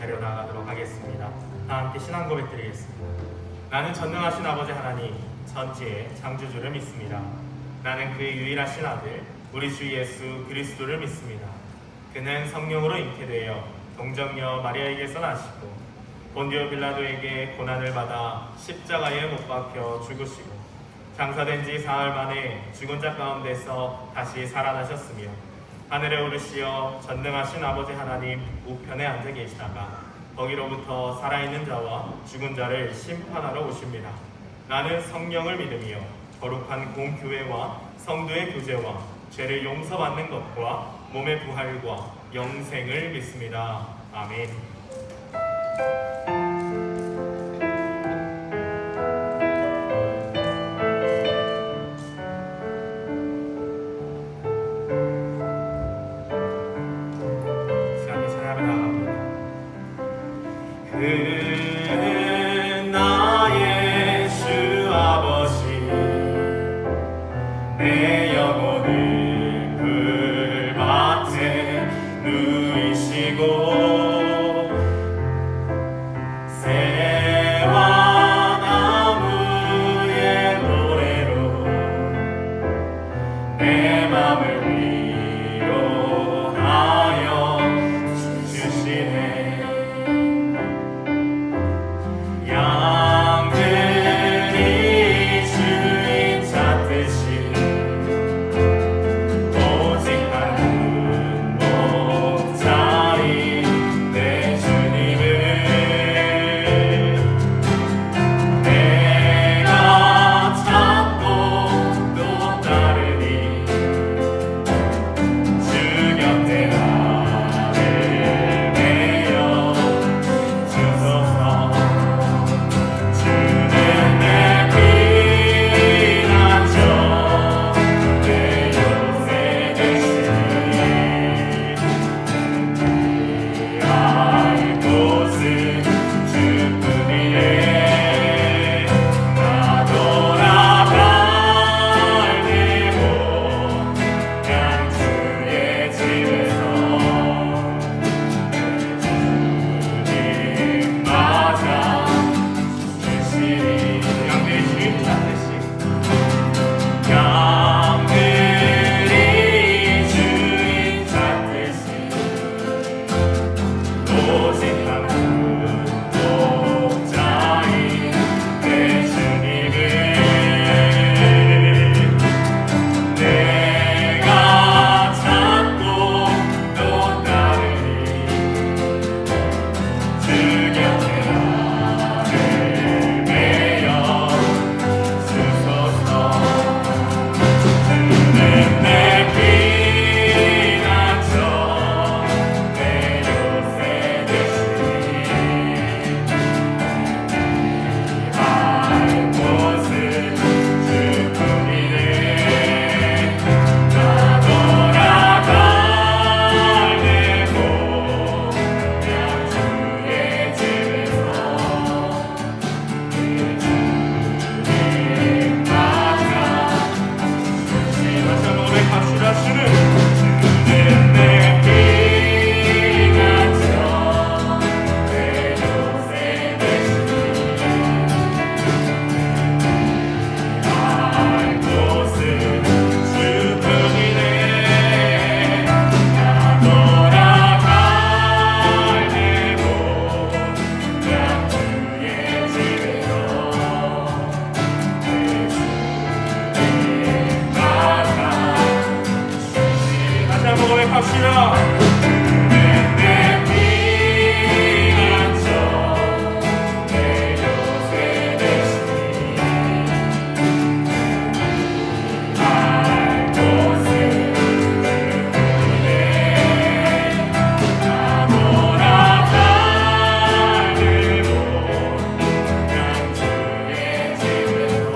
자리로 나가도록 하겠습니다. 다 함께 신앙 고백 드리겠습니다. 나는 전능하신 아버지 하나님 전지의 창조주를 믿습니다. 나는 그의 유일하신 아들 우리 주 예수 그리스도를 믿습니다. 그는 성령으로 잉태되어 동정녀 마리아에게서 나시고 본디오 빌라도에게 고난을 받아 십자가에 못 박혀 죽으시고 장사된 지 사흘 만에 죽은 자 가운데서 다시 살아나셨으며 하늘에 오르시어 전능하신 아버지 하나님 우편에 앉아 계시다가 거기로부터 살아있는 자와 죽은 자를 심판하러 오십니다. 나는 성령을 믿으며 거룩한 공교회와 성도의 교제와 죄를 용서받는 것과 몸의 부활과 영생을 믿습니다. 아멘. 그는 나의 주 아버지 내 영혼을 불밭에 누이시고 새와 나무의 노래로 내 맘을 위로하여 주시네. 양들이 주인 찾듯이 오직 한 목자인 내 주님을 내가 찾고 또 따르니 주 곁에 나를 메어 주소서. 주는 내 피난처 내 요새 되시니 피할 곳은 주뿐이네. 나 돌아갈 내 고향 주의 집에서 주님 맞아 양들이 주인 찾듯이 양들이 주인 찾듯이 오직 한 목자인 내 주님을 내가 찾고 또 따르니 주 곁에 나를 메어 주소서. 주는 내 피난처 내 요새 되시니 피할 곳은 주뿐이네. 나 돌아갈 내 고향 주의 집에서 주님 맞아 다시 한번 고백합시다. 주는 내 피난처 내 요새 되시니 피할 곳은 주뿐이네. 나 돌아갈 내 고향 주의 집에서 내 주님 맞아 다시 한번 고백합시다. 내 피난처 내 요새 되시니 할 곳은 주뿐이네. 나 돌아갈 내 고향 주의 집에서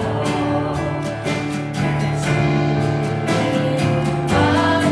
내 주님 맞아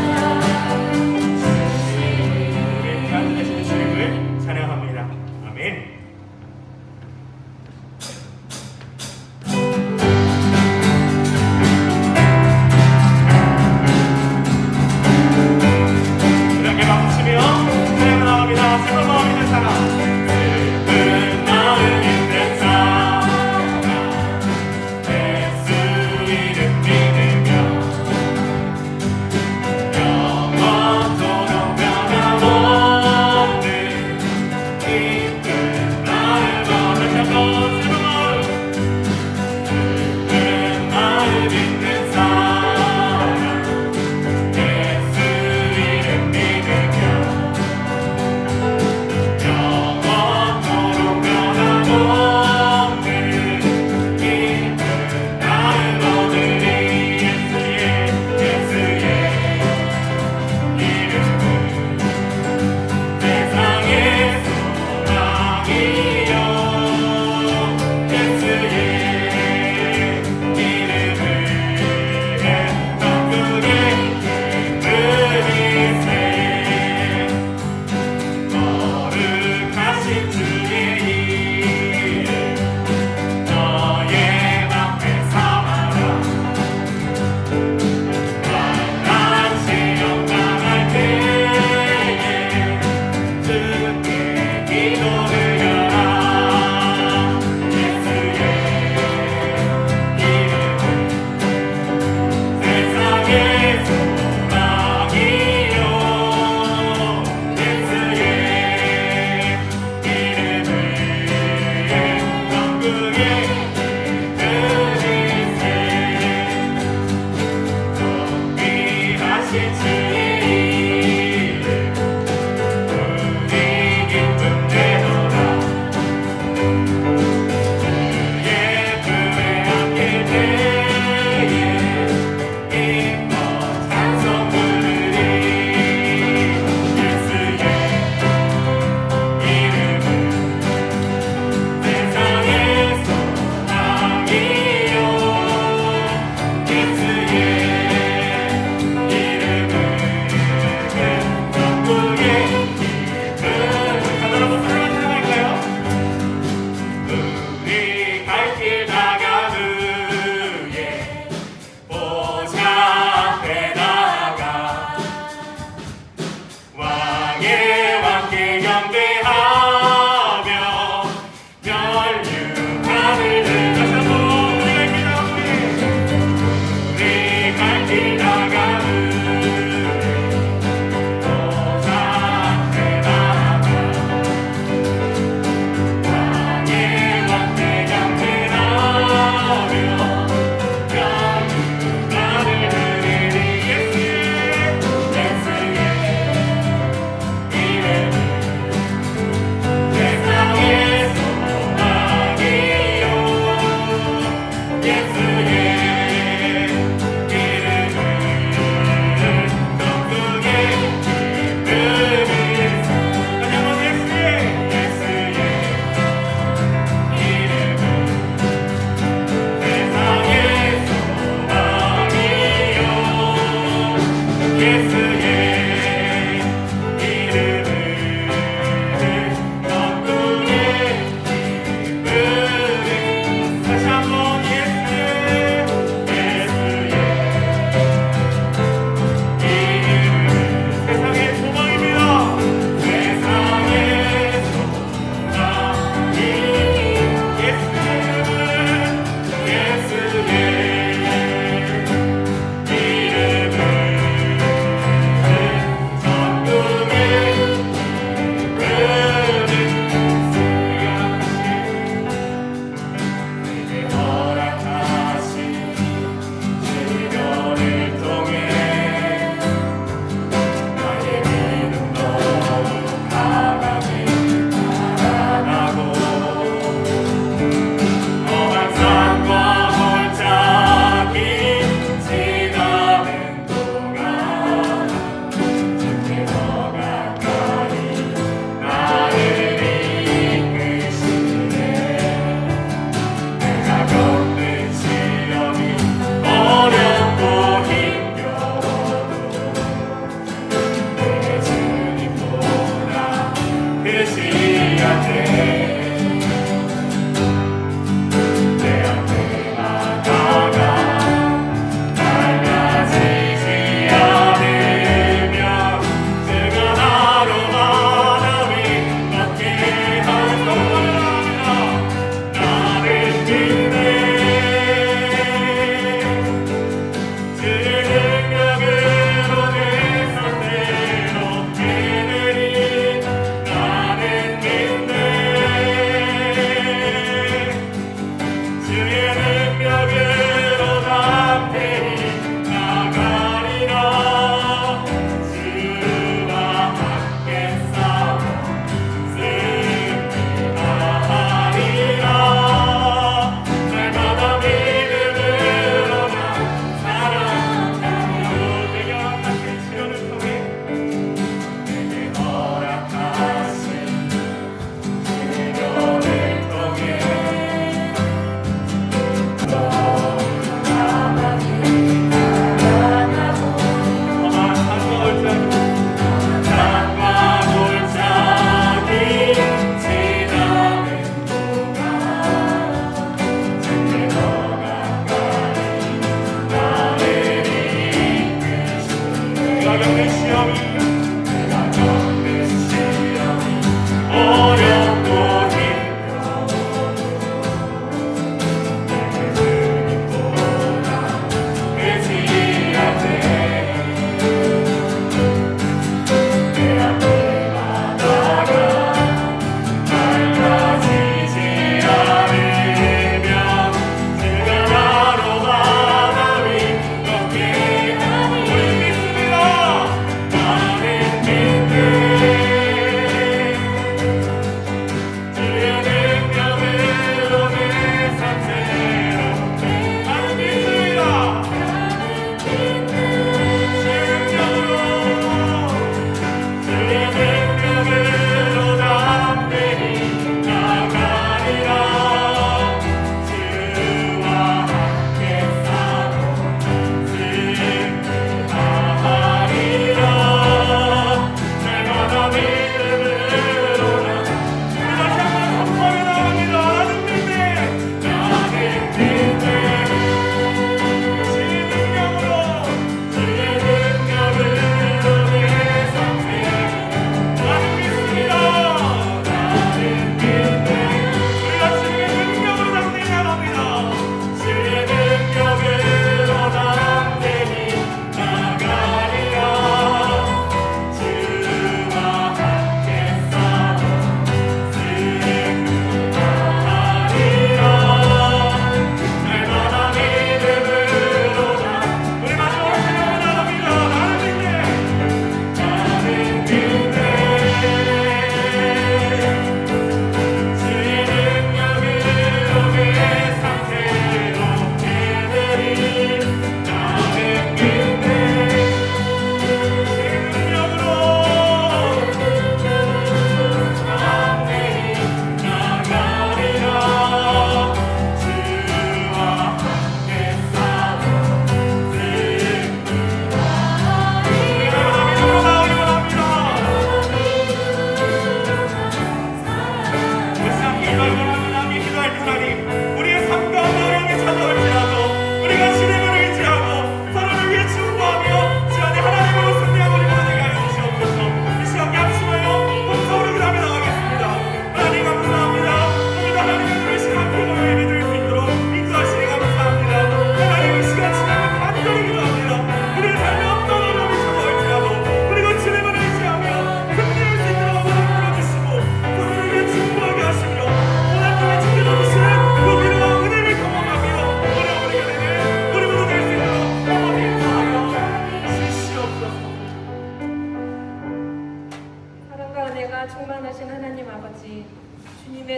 예수의 이름을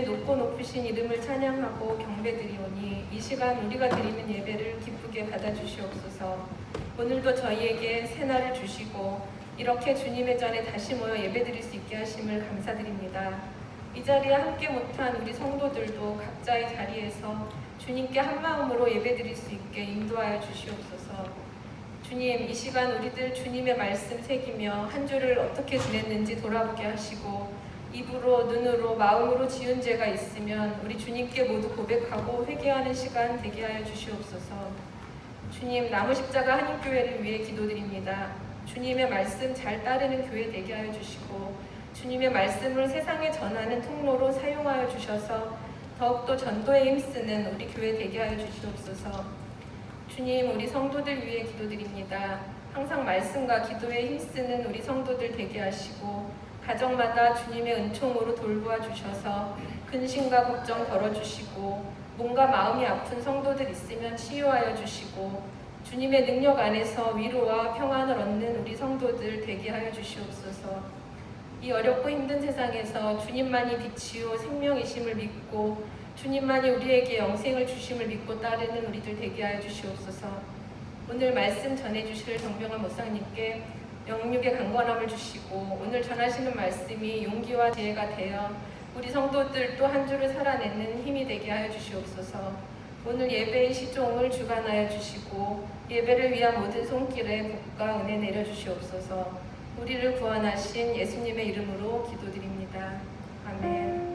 높고 높으신 이름을 찬양하고 경배드리오니 이 시간 우리가 드리는 예배를 기쁘게 받아주시옵소서. 오늘도 저희에게 새날을 주시고 이렇게 주님의 전에 다시 모여 예배드릴 수 있게 하심을 감사드립니다. 이 자리에 함께 못한 우리 성도들도 각자의 자리에서 주님께 한마음으로 예배드릴 수 있게 인도하여 주시옵소서. 주님, 이 시간 우리들 주님의 말씀 새기며 한 주를 어떻게 지냈는지 돌아보게 하시고 입으로, 눈으로, 마음으로 지은 죄가 있으면 우리 주님께 모두 고백하고 회개하는 시간 되게 하여 주시옵소서. 주님, 나무십자가 한인교회를 위해 기도드립니다. 주님의 말씀 잘 따르는 교회 되게 하여 주시고 주님의 말씀을 세상에 전하는 통로로 사용하여 주셔서 더욱더 전도에 힘쓰는 우리 교회 되게 하여 주시옵소서. 주님, 우리 성도들 위해 기도드립니다. 항상 말씀과 기도에 힘쓰는 우리 성도들 되게 하시고 가정마다 주님의 은총으로 돌보아 주셔서 근심과 걱정 덜어주시고 몸과 마음이 아픈 성도들 있으면 치유하여 주시고 주님의 능력 안에서 위로와 평안을 얻는 우리 성도들 되게 하여 주시옵소서. 이 어렵고 힘든 세상에서 주님만이 빛이요 생명이심을 믿고 주님만이 우리에게 영생을 주심을 믿고 따르는 우리들 되게 하여 주시옵소서. 오늘 말씀 전해주실 정병환 목사님께 영육의 강건함을 주시고 오늘 전하시는 말씀이 용기와 지혜가 되어 우리 성도들 또 한 주를 살아내는 힘이 되게 하여 주시옵소서. 오늘 예배의 시종을 주관하여 주시고 예배를 위한 모든 손길에 복과 은혜 내려주시옵소서. 우리를 구원하신 예수님의 이름으로 기도드립니다. 아멘.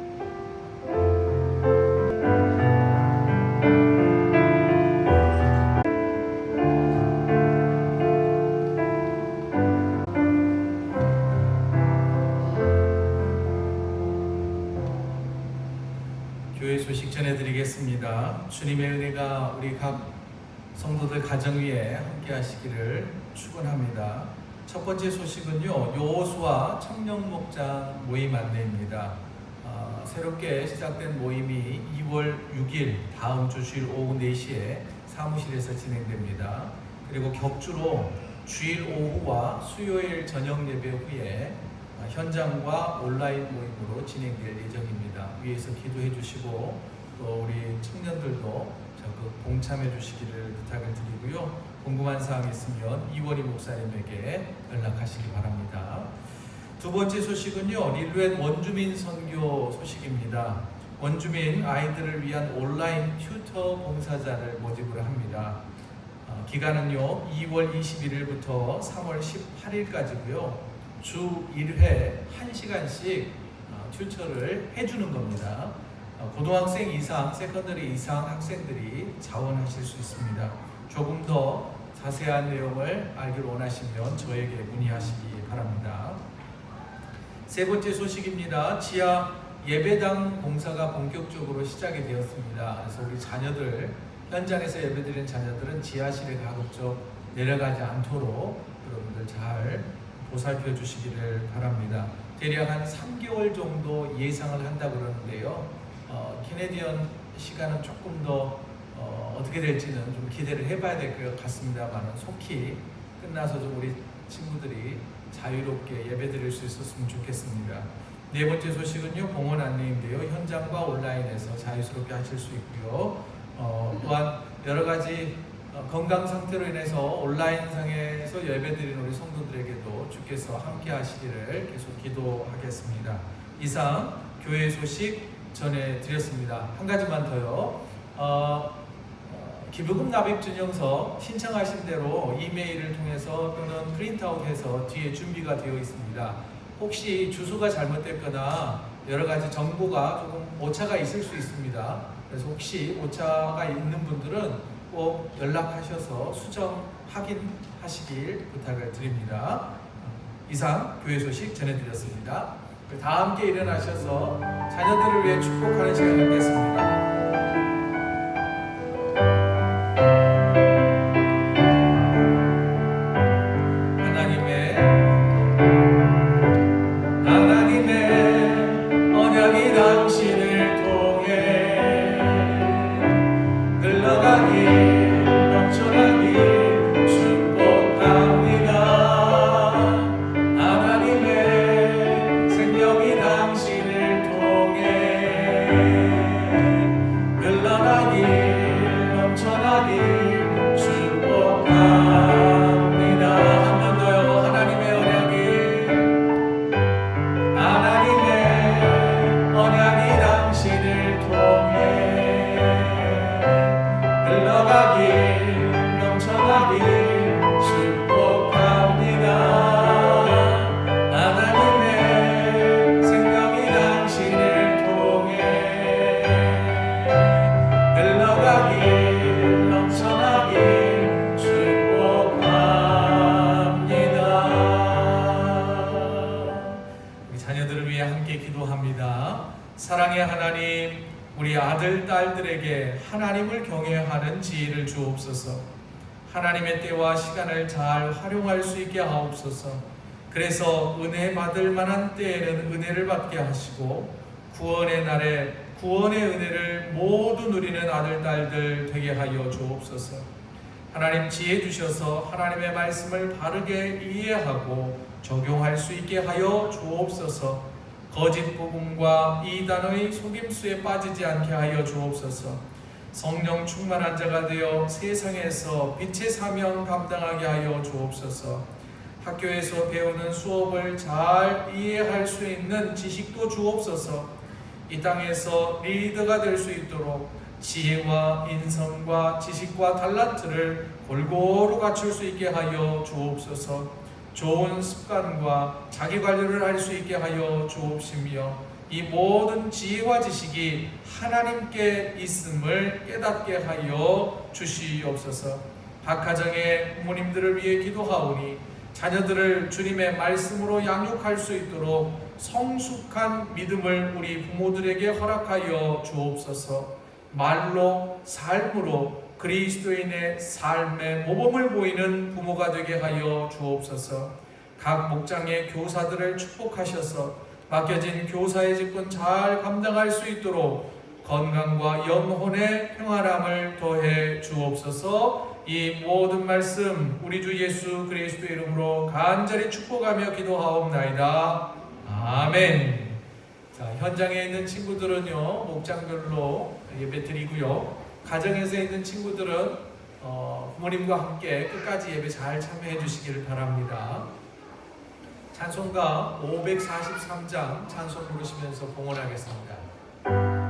교회 소식 전해드리겠습니다. 주님의 은혜가 우리 각 성도들 가정 위에 함께 하시기를 축원합니다. 첫 번째 소식은요, 여호수아 청년 목장 모임 안내입니다. 새롭게 시작된 모임이 2월 6일 다음 주 주일 오후 4시에 사무실에서 진행됩니다. 그리고 격주로 주일 오후와 수요일 저녁 예배 후에 현장과 온라인 모임으로 진행될 예정입니다. 위에서 기도해 주시고 또 우리 청년들도 적극 동참해 주시기를 부탁을 드리고요. 궁금한 사항 있으면 이원희 목사님에게 연락하시기 바랍니다. 두 번째 소식은요, 릴루엣 원주민 선교 소식입니다. 원주민 아이들을 위한 온라인 튜터 봉사자를 모집을 합니다. 기간은요 2월 21일부터 3월 18일까지고요. 주 1회 1시간씩 튜터를 해주는 겁니다. 고등학생 이상, 세컨더리 이상 학생들이 자원하실 수 있습니다. 조금 더 자세한 내용을 알기를 원하시면 저에게 문의하시기 바랍니다. 세 번째 소식입니다. 지하 예배당 공사가 본격적으로 시작이 되었습니다. 그래서 우리 자녀들, 현장에서 예배드리는 자녀들은 지하실에 가급적 내려가지 않도록 여러분들 잘 보살펴 주시기를 바랍니다. 대략 한 3개월 정도 예상을 한다고 그러는데요. 캐네디언 시간은 조금 더 어떻게 될지는 좀 기대를 해봐야 될 것 같습니다만 속히 끝나서 좀 우리 친구들이 자유롭게 예배드릴 수 있었으면 좋겠습니다. 네 번째 소식은요, 봉헌 안내인데요. 현장과 온라인에서 자유스럽게 하실 수 있고요. 또한 여러 가지 건강 상태로 인해서 온라인상에서 예배드리는 우리 성도들에게도 주께서 함께 하시기를 계속 기도하겠습니다. 이상 교회 소식 전해드렸습니다. 한 가지만 더요. 기부금 납입 증명서 신청하신 대로 이메일을 통해서 또는 프린트아웃해서 뒤에 준비가 되어 있습니다. 혹시 주소가 잘못됐거나 여러 가지 정보가 조금 오차가 있을 수 있습니다. 그래서 혹시 오차가 있는 분들은 꼭 연락하셔서 수정 확인하시길 부탁을 드립니다. 이상 교회 소식 전해드렸습니다. 다 함께 일어나셔서 자녀들을 위해 축복하는 시간 갖겠습니다. 하나님의 생명이 당신을 통해 사랑의 하나님, 우리 아들, 딸들에게 하나님을 경외하는 지혜를 주옵소서. 하나님의 때와 시간을 잘 활용할 수 있게 하옵소서. 그래서 은혜 받을 만한 때에는 은혜를 받게 하시고 구원의 날에 구원의 은혜를 모두 누리는 아들, 딸들 되게 하여 주옵소서. 하나님 지혜 주셔서 하나님의 말씀을 바르게 이해하고 적용할 수 있게 하여 주옵소서. 거짓 복음과 이단의 속임수에 빠지지 않게 하여 주옵소서. 성령 충만한 자가 되어 세상에서 빛의 사명 감당하게 하여 주옵소서. 학교에서 배우는 수업을 잘 이해할 수 있는 지식도 주옵소서. 이 땅에서 리더가 될 수 있도록 지혜와 인성과 지식과 달란트를 골고루 갖출 수 있게 하여 주옵소서. 좋은 습관과 자기관리를 할 수 있게 하여 주옵시며 이 모든 지혜와 지식이 하나님께 있음을 깨닫게 하여 주시옵소서. 각 가정의 부모님들을 위해 기도하오니 자녀들을 주님의 말씀으로 양육할 수 있도록 성숙한 믿음을 우리 부모들에게 허락하여 주옵소서. 말로 삶으로 그리스도인의 삶의 모범을 보이는 부모가 되게 하여 주옵소서. 각 목장의 교사들을 축복하셔서 맡겨진 교사의 직분 잘 감당할 수 있도록 건강과 영혼의 평안함을 더해 주옵소서. 이 모든 말씀 우리 주 예수 그리스도 이름으로 간절히 축복하며 기도하옵나이다. 아멘. 자, 현장에 있는 친구들은요 목장별로 예배드리고요, 가정에서 있는 친구들은 부모님과 함께 끝까지 예배 잘 참여해 주시기를 바랍니다. 찬송가 543장 찬송 부르시면서 봉헌하겠습니다. Oh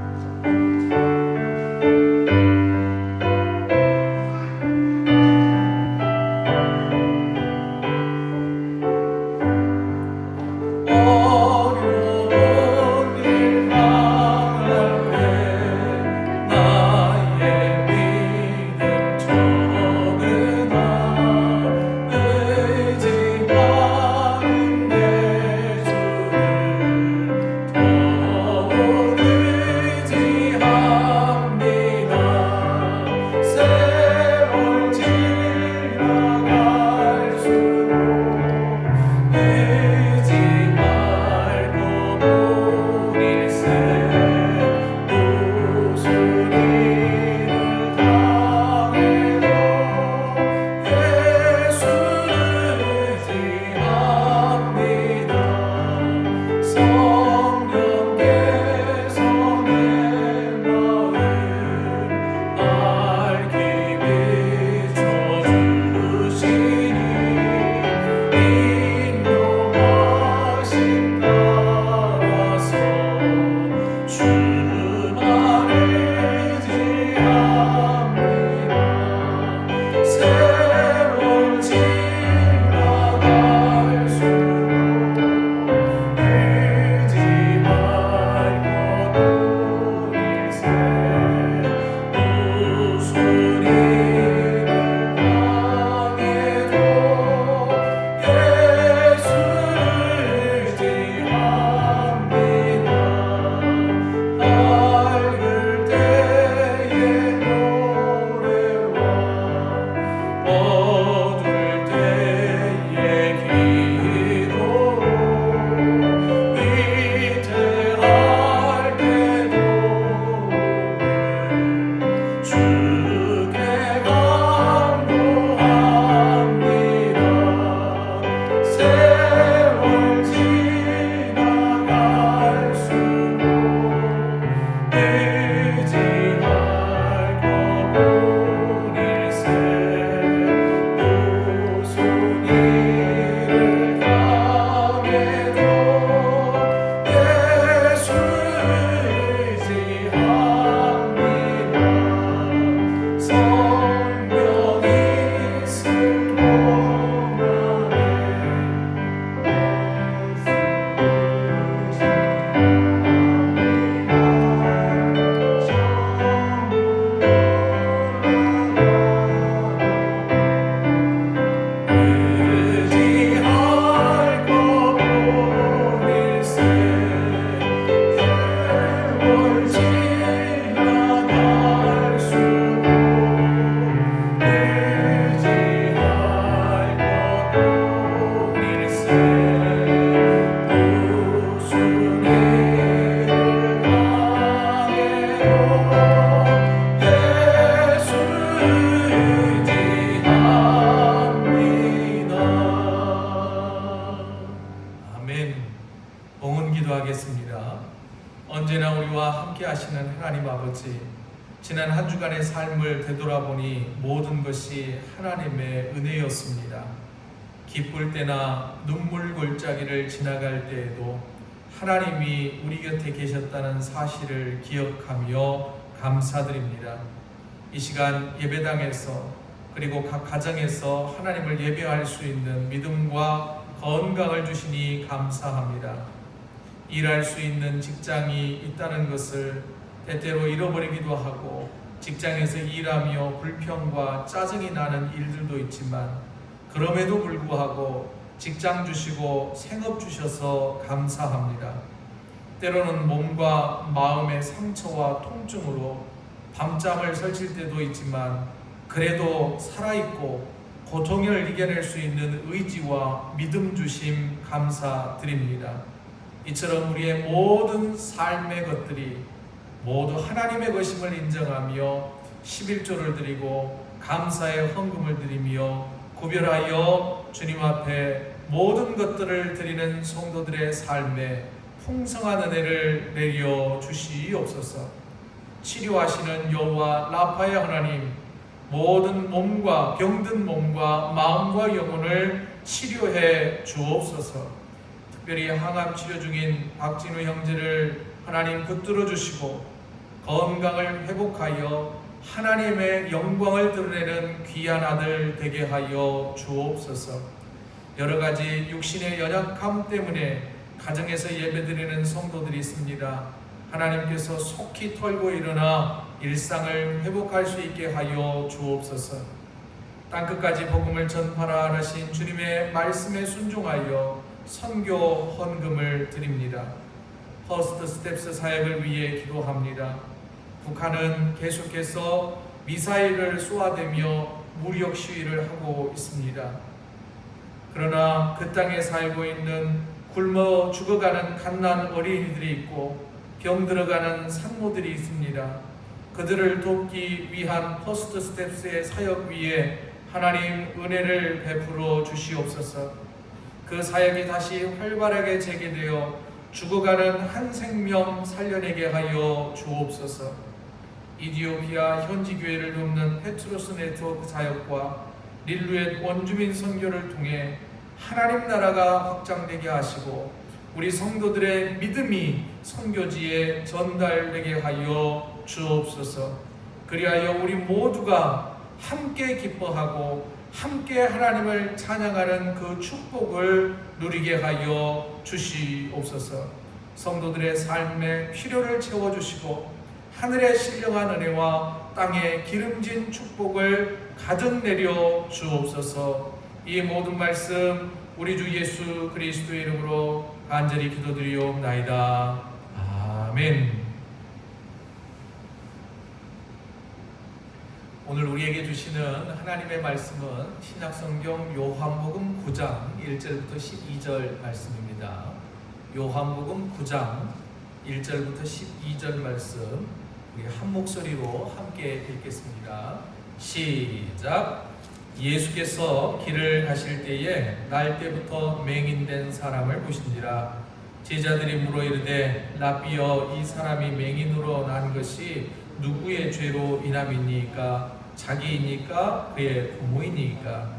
함께 하시는 하나님 아버지, 지난 한 주간의 삶을 되돌아보니 모든 것이 하나님의 은혜였습니다. 기쁠 때나 눈물 골짜기를 지나갈 때에도 하나님이 우리 곁에 계셨다는 사실을 기억하며 감사드립니다. 이 시간 예배당에서 그리고 각 가정에서 하나님을 예배할 수 있는 믿음과 건강을 주시니 감사합니다. 일할 수 있는 직장이 있다는 것을 때때로 잃어버리기도 하고, 직장에서 일하며 불평과 짜증이 나는 일들도 있지만 그럼에도 불구하고 직장 주시고 생업 주셔서 감사합니다. 때로는 몸과 마음의 상처와 통증으로 밤잠을 설칠 때도 있지만 그래도 살아있고 고통을 이겨낼 수 있는 의지와 믿음 주심 감사드립니다. 이처럼 우리의 모든 삶의 것들이 모두 하나님의 것임을 인정하며 11조를 드리고 감사의 헌금을 드리며 구별하여 주님 앞에 모든 것들을 드리는 성도들의 삶에 풍성한 은혜를 내려 주시옵소서. 치료하시는 여호와 라파의 하나님, 모든 몸과 병든 몸과 마음과 영혼을 치료해 주옵소서. 특별히 항암 치료 중인 박진우 형제를 하나님 붙들어 주시고 건강을 회복하여 하나님의 영광을 드러내는 귀한 아들 되게 하여 주옵소서. 여러 가지 육신의 연약함 때문에 가정에서 예배드리는 성도들이 있습니다. 하나님께서 속히 털고 일어나 일상을 회복할 수 있게 하여 주옵소서. 땅끝까지 복음을 전파라 하신 주님의 말씀에 순종하여 선교 헌금을 드립니다. 퍼스트 스텝스 사역을 위해 기도합니다. 북한은 계속해서 미사일을 쏘아대며 무력 시위를 하고 있습니다. 그러나 그 땅에 살고 있는 굶어 죽어가는 갓난 어린이들이 있고 병 들어가는 산모들이 있습니다. 그들을 돕기 위한 퍼스트 스텝스의 사역 위에 하나님 은혜를 베풀어 주시옵소서. 그 사역이 다시 활발하게 재개되어 죽어가는 한 생명 살려내게 하여 주옵소서. 이디오피아 현지 교회를 돕는 페트로스 네트워크 사역과 릴루엣 원주민 선교를 통해 하나님 나라가 확장되게 하시고 우리 성도들의 믿음이 선교지에 전달되게 하여 주옵소서. 그리하여 우리 모두가 함께 기뻐하고 함께 하나님을 찬양하는 그 축복을 누리게 하여 주시옵소서. 성도들의 삶의 필요를 채워주시고 하늘의 신령한 은혜와 땅의 기름진 축복을 가득 내려 주옵소서. 이 모든 말씀 우리 주 예수 그리스도의 이름으로 간절히 기도드리옵나이다. 아멘. 오늘 우리에게 주시는 하나님의 말씀은 신약성경 요한복음 9장 1절부터 12절 말씀입니다. 요한복음 9장 1절부터 12절 말씀 우리 한 목소리로 함께 읽겠습니다. 시작. 예수께서 길을 가실 때에 날 때부터 맹인된 사람을 보신지라. 제자들이 물어 이르되 라비여, 이 사람이 맹인으로 난 것이 누구의 죄로 인함이니까? 자기이니까 그의 부모이니까?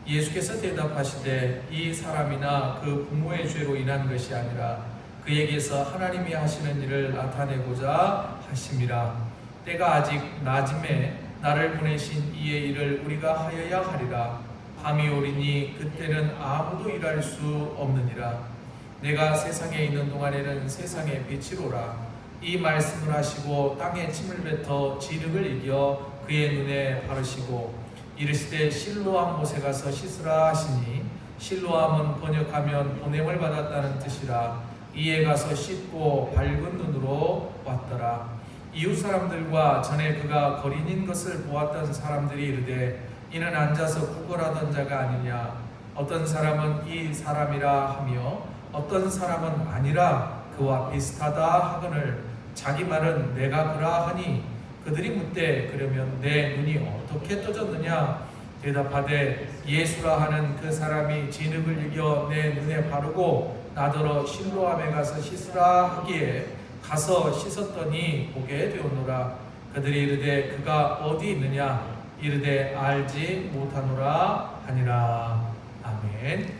예수께서 대답하시되 이 사람이나 그 부모의 죄로 인한 것이 아니라 그에게서 하나님이 하시는 일을 나타내고자 하심이라. 때가 아직 낮음에 나를 보내신 이의 일을 우리가 하여야 하리라. 밤이 오리니 그때는 아무도 일할 수 없느니라. 내가 세상에 있는 동안에는 세상의 빛이로라. 이 말씀을 하시고 땅에 침을 뱉어 진흙을 이겨 그의 눈에 바르시고 이르시되 실로암 못에 가서 씻으라 하시니, 실로암은 번역하면 보냄을 받았다는 뜻이라. 이에 가서 씻고 밝은 눈으로 왔더라. 이웃 사람들과 전에 그가 거린인 것을 보았던 사람들이 이르되 이는 앉아서 구걸하던 자가 아니냐. 어떤 사람은 이 사람이라 하며 어떤 사람은 아니라 그와 비슷하다 하거늘 자기 말은 내가 그라 하니 그들이 묻되 그러면 내 눈이 어떻게 떠졌느냐. 대답하되 예수라 하는 그 사람이 진흙을 이겨 내 눈에 바르고 나더러 실로암에 가서 씻으라 하기에 가서 씻었더니 보게 되었노라. 그들이 이르되 그가 어디 있느냐 이르되 알지 못하노라 하니라. 아멘.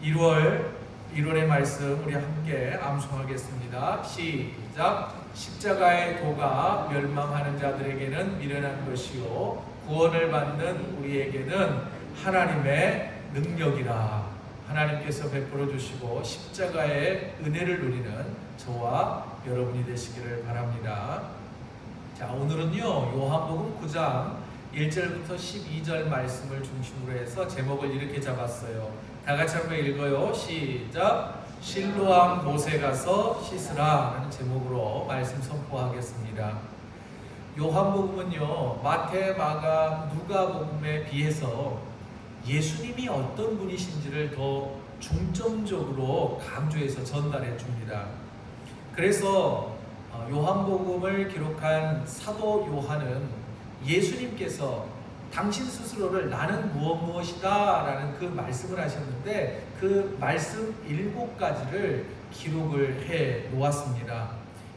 1월의 말씀 우리 함께 암송하겠습니다. 시작. 십자가의 도가 멸망하는 자들에게는 미련한 것이요 구원을 받는 우리에게는 하나님의 능력이라. 하나님께서 베풀어 주시고 십자가의 은혜를 누리는 저와 여러분이 되시기를 바랍니다. 자, 오늘은요 요한복음 9장 1절부터 12절 말씀을 중심으로 해서 제목을 이렇게 잡았어요. 다 같이 한번 읽어요. 시작. 실로암 못에 가서 씻으라 라는 제목으로 말씀 선포하겠습니다. 요한복음은요 마태, 마가, 누가복음에 비해서 예수님이 어떤 분이신지를 더 중점적으로 강조해서 전달해 줍니다. 그래서 요한복음을 기록한 사도 요한은 예수님께서 당신 스스로를 나는 무엇이다 라는 그 말씀을 하셨는데 그 말씀 7가지를 기록을 해 놓았습니다.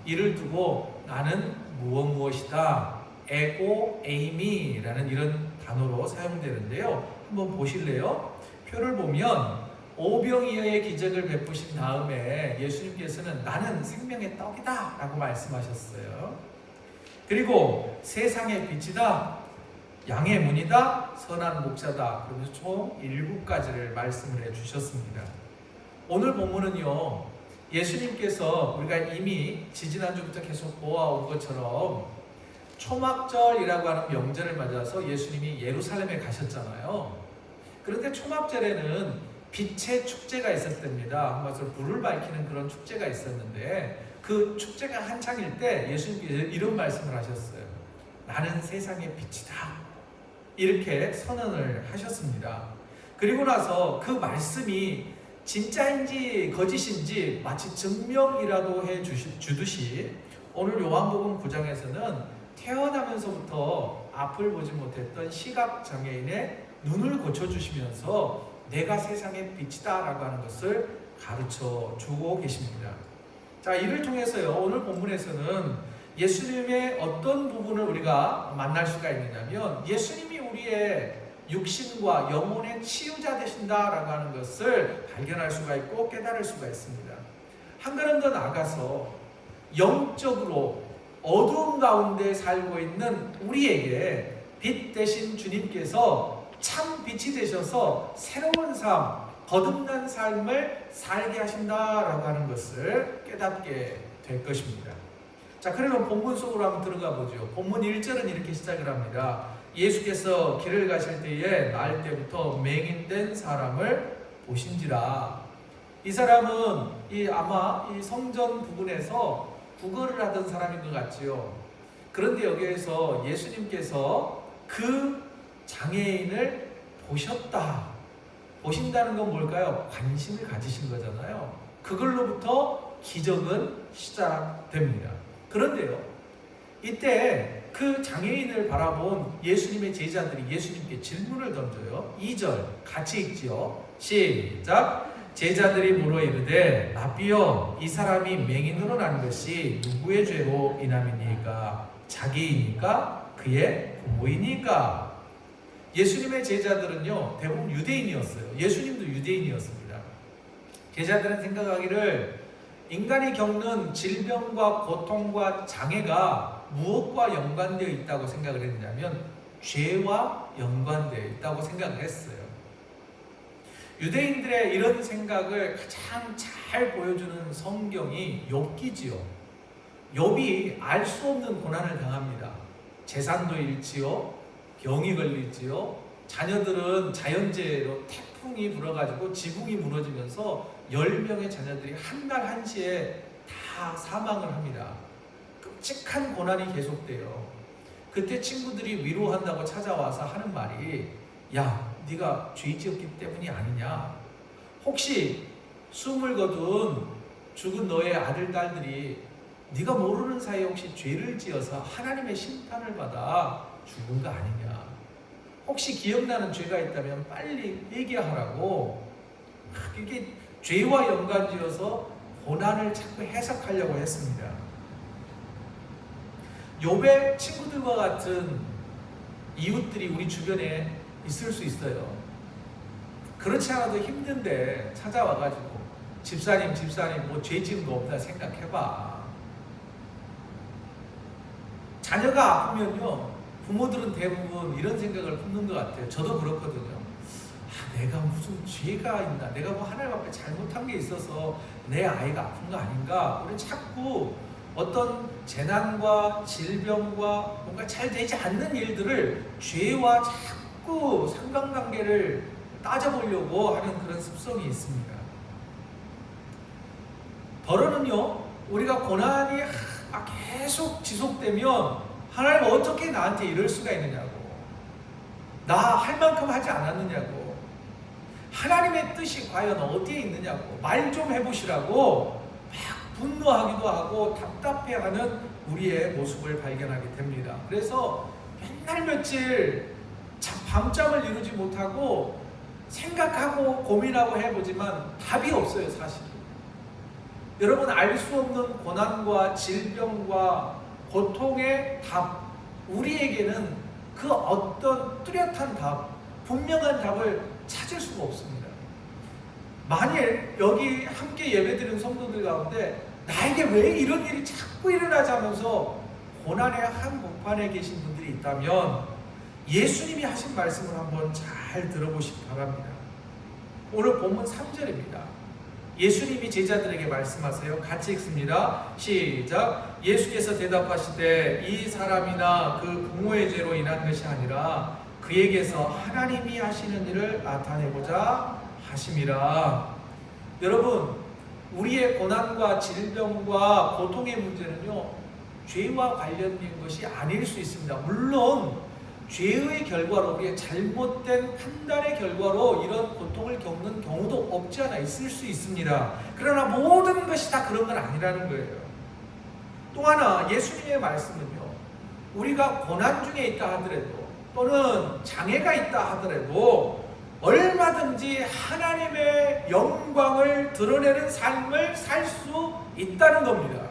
이를 두고 나는 무엇이다, 에고 에이미 라는 이런 단어로 사용되는데요. 한번 보실래요? 표를 보면 오병이어의 기적을 베푸신 다음에 예수님께서는 나는 생명의 떡이다 라고 말씀하셨어요. 그리고 세상의 빛이다, 양의 문이다, 선한 목자다. 그러면서 총 7가지를 말씀을 해주셨습니다. 오늘 본문은요 예수님께서 우리가 이미 지지난주부터 계속 보아온 것처럼 초막절이라고 하는 명절을 맞아서 예수님이 예루살렘에 가셨잖아요. 그런데 초막절에는 빛의 축제가 있었답니다. 한마디로 불을 밝히는 그런 축제가 있었는데 그 축제가 한창일 때 예수님께서 이런 말씀을 하셨어요. 나는 세상의 빛이다. 이렇게 선언을 하셨습니다. 그리고 나서 그 말씀이 진짜인지 거짓인지 마치 증명이라도 해 주듯이 오늘 요한복음 9장에서는 태어나면서부터 앞을 보지 못했던 시각장애인의 눈을 고쳐주시면서 내가 세상의 빛이다 라고 하는 것을 가르쳐 주고 계십니다. 자, 이를 통해서요 오늘 본문에서는 예수님의 어떤 부분을 우리가 만날 수가 있느냐면 예수님이 우리의 육신과 영혼의 치유자 되신다라고 하는 것을 발견할 수가 있고 깨달을 수가 있습니다. 한 걸음 더 나아가서 영적으로 어두움 가운데 살고 있는 우리에게 빛 되신 주님께서 참 빛이 되셔서 새로운 삶, 거듭난 삶을 살게 하신다라고 하는 것을 깨닫게 될 것입니다. 자, 그러면 본문 속으로 한번 들어가 보죠. 본문 1절은 이렇게 시작을 합니다. 예수께서 길을 가실 때에 날 때부터 맹인된 사람을 보신지라. 이 사람은 아마 이 성전 부근에서 구걸을 하던 사람인 것 같지요. 그런데 여기에서 예수님께서 그 장애인을 보신다는 건 뭘까요? 관심을 가지신 거잖아요. 그걸로부터 기적은 시작됩니다. 그런데요, 이때 그 장애인을 바라본 예수님의 제자들이 예수님께 질문을 던져요. 2절 같이 읽지요. 시작. 제자들이 물어 이르되 라삐여, 이 사람이 맹인으로 난 것이 누구의 죄로 인함이니까? 자기이니까? 그의 부모이니까? 예수님의 제자들은요 대부분 유대인이었어요. 예수님도 유대인이었습니다. 제자들은 생각하기를 인간이 겪는 질병과 고통과 장애가 무엇과 연관되어 있다고 생각을 했냐면 죄와 연관되어 있다고 생각을 했어요. 유대인들의 이런 생각을 가장 잘 보여주는 성경이 욥기지요. 욥이 알 수 없는 고난을 당합니다. 재산도 잃지요, 병이 걸리지요, 자녀들은 자연재해로 태풍이 불어가지고 지붕이 무너지면서 10명의 자녀들이 한 날 한시에 다 사망을 합니다. 끔찍한 고난이 계속돼요. 그때 친구들이 위로한다고 찾아와서 하는 말이, 야, 네가 죄 지었기 때문이 아니냐? 혹시 숨을 거둔 죽은 너의 아들, 딸들이 네가 모르는 사이에 혹시 죄를 지어서 하나님의 심판을 받아 죽은 거 아니냐? 혹시 기억나는 죄가 있다면 빨리 얘기하라고. 이게 죄와 연관지어서 고난을 자꾸 해석하려고 했습니다. 욥의 친구들과 같은 이웃들이 우리 주변에 있을 수 있어요. 그렇지 않아도 힘든데 찾아와가지고 집사님 뭐 죄 지은 거 없나 생각해봐. 자녀가 아프면요, 부모들은 대부분 이런 생각을 품는 것 같아요. 저도 그렇거든요. 내가 무슨 죄가 있나, 내가 뭐 하나님 앞에 잘못한 게 있어서 내 아이가 아픈 거 아닌가. 우리 자꾸 어떤 재난과 질병과 뭔가 잘 되지 않는 일들을 죄와 자꾸 상관관계를 따져보려고 하는 그런 습성이 있습니다. 더러는요, 우리가 고난이 계속 지속되면 하나님 어떻게 나한테 이럴 수가 있느냐고, 나 할 만큼 하지 않았느냐고, 하나님의 뜻이 과연 어디에 있느냐고 말 좀 해보시라고 막 분노하기도 하고 답답해하는 우리의 모습을 발견하게 됩니다. 그래서 맨날 며칠 밤잠을 이루지 못하고 생각하고 고민하고 해보지만 답이 없어요, 사실. 여러분, 알 수 없는 고난과 질병과 고통의 답, 우리에게는 그 어떤 뚜렷한 답, 분명한 답을 찾을 수가 없습니다. 만일 여기 함께 예배드리는 성도들 가운데 나에게 왜 이런 일이 자꾸 일어나지 하면서 고난의 한복판에 계신 분들이 있다면 예수님이 하신 말씀을 한번 잘 들어보시기 바랍니다. 오늘 본문 3절입니다. 예수님이 제자들에게 말씀하세요. 같이 읽습니다. 시작. 예수께서 대답하시되 이 사람이나 그 부모의 죄로 인한 것이 아니라 그에게서 하나님이 하시는 일을 나타내고자 하심이라. 여러분, 우리의 고난과 질병과 고통의 문제는요, 죄와 관련된 것이 아닐 수 있습니다. 물론 죄의 결과로, 우리의 잘못된 판단의 결과로 이런 고통을 겪는 경우도 없지 않아 있을 수 있습니다. 그러나 모든 것이 다 그런 건 아니라는 거예요. 또 하나, 예수님의 말씀은요, 우리가 고난 중에 있다 하더라도 또는 장애가 있다 하더라도 얼마든지 하나님의 영광을 드러내는 삶을 살 수 있다는 겁니다.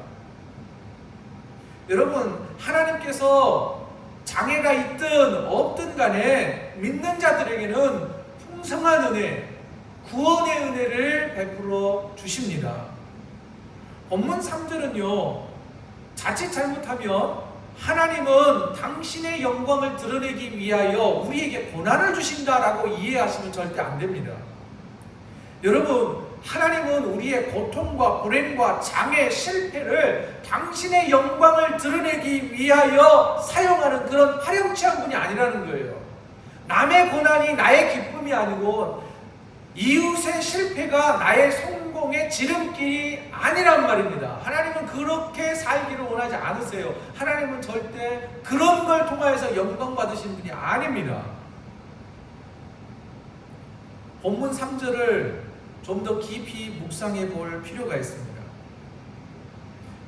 여러분, 하나님께서 장애가 있든 없든 간에 믿는 자들에게는 풍성한 은혜, 구원의 은혜를 베풀어 주십니다. 본문 3절은요, 자칫 잘못하면 하나님은 당신의 영광을 드러내기 위하여 우리에게 고난을 주신다라고 이해하시면 절대 안 됩니다. 여러분, 하나님은 우리의 고통과 불행과 장애, 실패를 당신의 영광을 드러내기 위하여 사용하는 그런 화려치한 분이 아니라는 거예요. 남의 고난이 나의 기쁨이 아니고 이웃의 실패가 나의 성공의 지름길이 아니란 말입니다. 하나님은 그렇게 살기를 원하지 않으세요. 하나님은 절대 그런 걸 통하여서 영광 받으신 분이 아닙니다. 본문 3절을 좀 더 깊이 묵상해 볼 필요가 있습니다.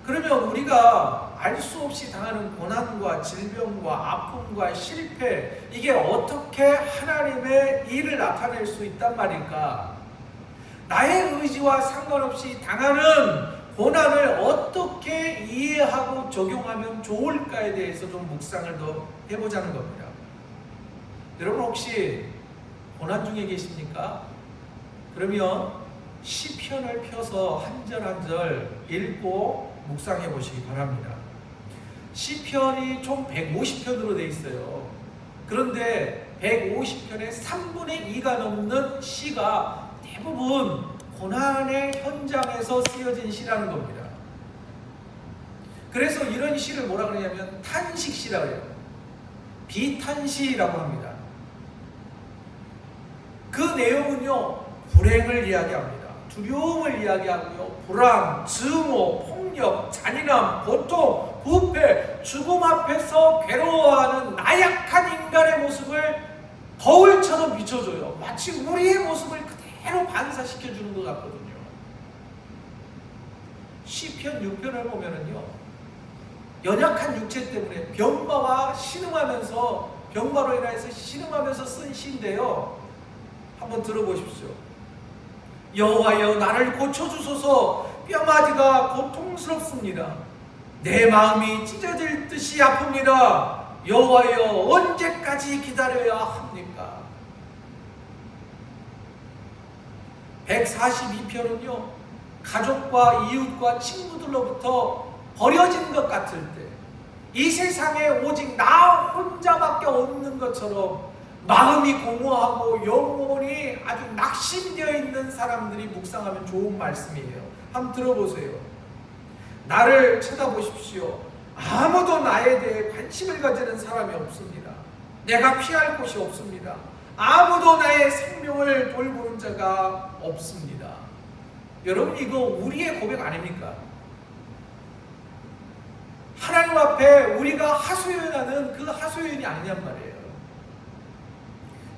그러면 우리가 알 수 없이 당하는 고난과 질병과 아픔과 실패, 이게 어떻게 하나님의 일을 나타낼 수 있단 말일까? 나의 의지와 상관없이 당하는 고난을 어떻게 이해하고 적용하면 좋을까에 대해서 좀 묵상을 더 해보자는 겁니다. 여러분, 혹시 고난 중에 계십니까? 그러면 시편을 펴서 한 절 한 절 읽고 묵상해 보시기 바랍니다. 시편이 총 150편으로 되어 있어요. 그런데 150편의 3분의 2가 넘는 시가 대부분 고난의 현장에서 쓰여진 시라는 겁니다. 그래서 이런 시를 뭐라 그러냐면 탄식시라고 해요. 비탄시라고 합니다. 그 내용은요, 불행을 이야기합니다. 두려움을 이야기하고요, 불안, 증오, 폭력, 잔인함, 고통, 부패, 죽음 앞에서 괴로워하는 나약한 인간의 모습을 거울처럼 비춰줘요. 마치 우리의 모습을 그대로 반사시켜주는 것 같거든요. 시편 6편을 보면은요, 연약한 육체 때문에 병마와 신음하면서, 병마로 인해서 신음하면서 쓴 시인데요, 한번 들어보십시오. 여호와여, 나를 고쳐주소서. 뼈마디가 고통스럽습니다. 내 마음이 찢어질 듯이 아픕니다. 여호와여, 언제까지 기다려야 합니까? 142편은요, 가족과 이웃과 친구들로부터 버려진 것 같을 때, 이 세상에 오직 나 혼자밖에 없는 것처럼 마음이 공허하고 영혼이 아주 낙심되어 있는 사람들이 묵상하면 좋은 말씀이에요. 한번 들어보세요. 나를 쳐다보십시오. 아무도 나에 대해 관심을 가지는 사람이 없습니다. 내가 피할 곳이 없습니다. 아무도 나의 생명을 돌보는 자가 없습니다. 여러분, 이거 우리의 고백 아닙니까? 하나님 앞에 우리가 하소연하는 그 하소연이 아니냔 말이에요.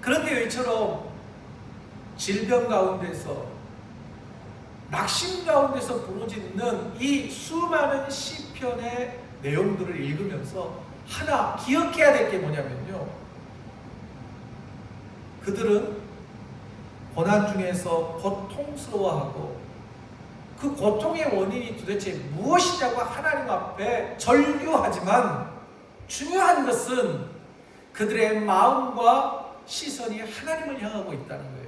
그런데 이처럼 질병 가운데서, 낙심 가운데서 부르짖는 이 수많은 시편의 내용들을 읽으면서 하나 기억해야 될 게 뭐냐면요, 그들은 고난 중에서 고통스러워하고 그 고통의 원인이 도대체 무엇이냐고 하나님 앞에 절규하지만, 중요한 것은 그들의 마음과 시선이 하나님을 향하고 있다는 거예요.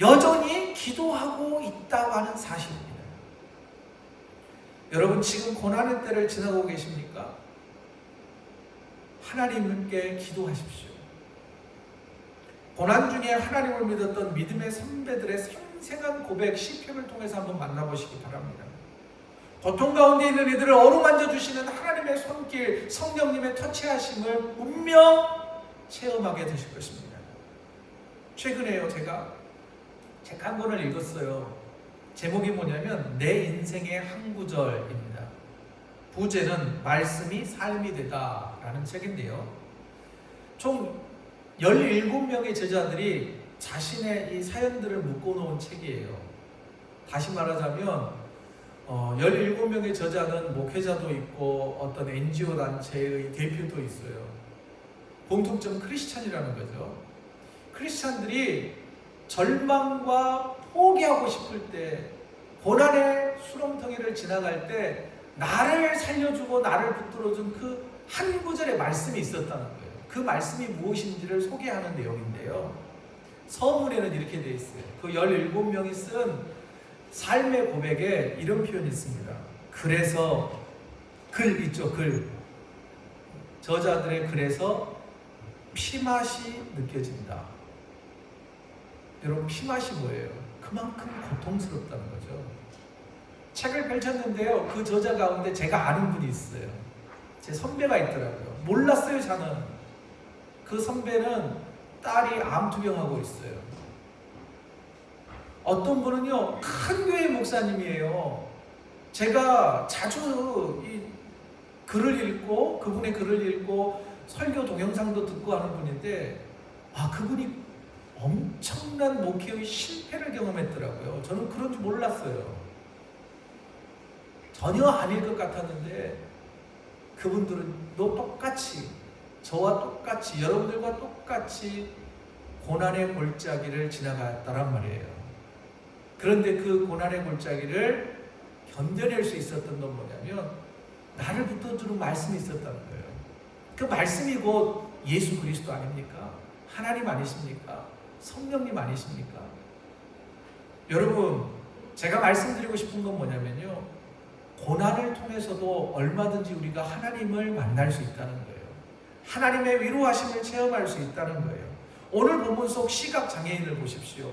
여전히 기도하고 있다고 하는 사실입니다. 여러분, 지금 고난의 때를 지나고 계십니까? 하나님께 기도하십시오. 고난 중에 하나님을 믿었던 믿음의 선배들의 생생한 고백, 시편을 통해서 한번 만나보시기 바랍니다. 고통 가운데 있는 이들을 어루만져 주시는 하나님의 손길, 성령님의 터치하심을 분명 체험하게 되실 것입니다. 최근에요, 제가 책 한 권을 읽었어요. 제목이 뭐냐면 내 인생의 한 구절입니다. 부제는 말씀이 삶이 되다 라는 책인데요, 총 17명의 제자들이 자신의 이 사연들을 묶어놓은 책이에요. 다시 말하자면 17명의 저자는 목회자도 있고 어떤 NGO 단체의 대표도 있어요. 공통점 크리스찬이라는 거죠. 크리스찬들이 절망과 포기하고 싶을 때, 고난의 수렁텅이를 지나갈 때 나를 살려주고 나를 붙들어준 그 한 구절의 말씀이 있었다는 거예요. 그 말씀이 무엇인지를 소개하는 내용인데요, 서문에는 이렇게 되어 있어요. 그 17명이 쓴 삶의 고백에 이런 표현이 있습니다. 그래서 글 있죠, 글. 저자들의 글에서 피맛이 느껴진다. 여러분, 피맛이 뭐예요? 그만큼 고통스럽다는 거죠. 책을 펼쳤는데요, 그 저자 가운데 제가 아는 분이 있어요. 제 선배가 있더라고요. 몰랐어요, 저는. 그 선배는 딸이 암투병하고 있어요. 어떤 분은요, 큰 교회 목사님이에요. 제가 자주 이 글을 읽고, 그분의 글을 읽고 설교 동영상도 듣고 하는 분인데, 그분이 엄청난 목회의 실패를 경험했더라고요. 저는 그런 줄 몰랐어요. 전혀 아닐 것 같았는데, 그분들은 똑같이, 저와 똑같이, 여러분들과 똑같이 고난의 골짜기를 지나갔다란 말이에요. 그런데 그 고난의 골짜기를 견뎌낼 수 있었던 건 뭐냐면, 나를 붙들어주는 말씀이 있었다는 거예요. 그 말씀이 곧 예수 그리스도 아닙니까? 하나님 아니십니까? 성령님 아니십니까? 여러분, 제가 말씀드리고 싶은 건 뭐냐면요, 고난을 통해서도 얼마든지 우리가 하나님을 만날 수 있다는 거예요. 하나님의 위로하심을 체험할 수 있다는 거예요. 오늘 본문 속 시각장애인을 보십시오.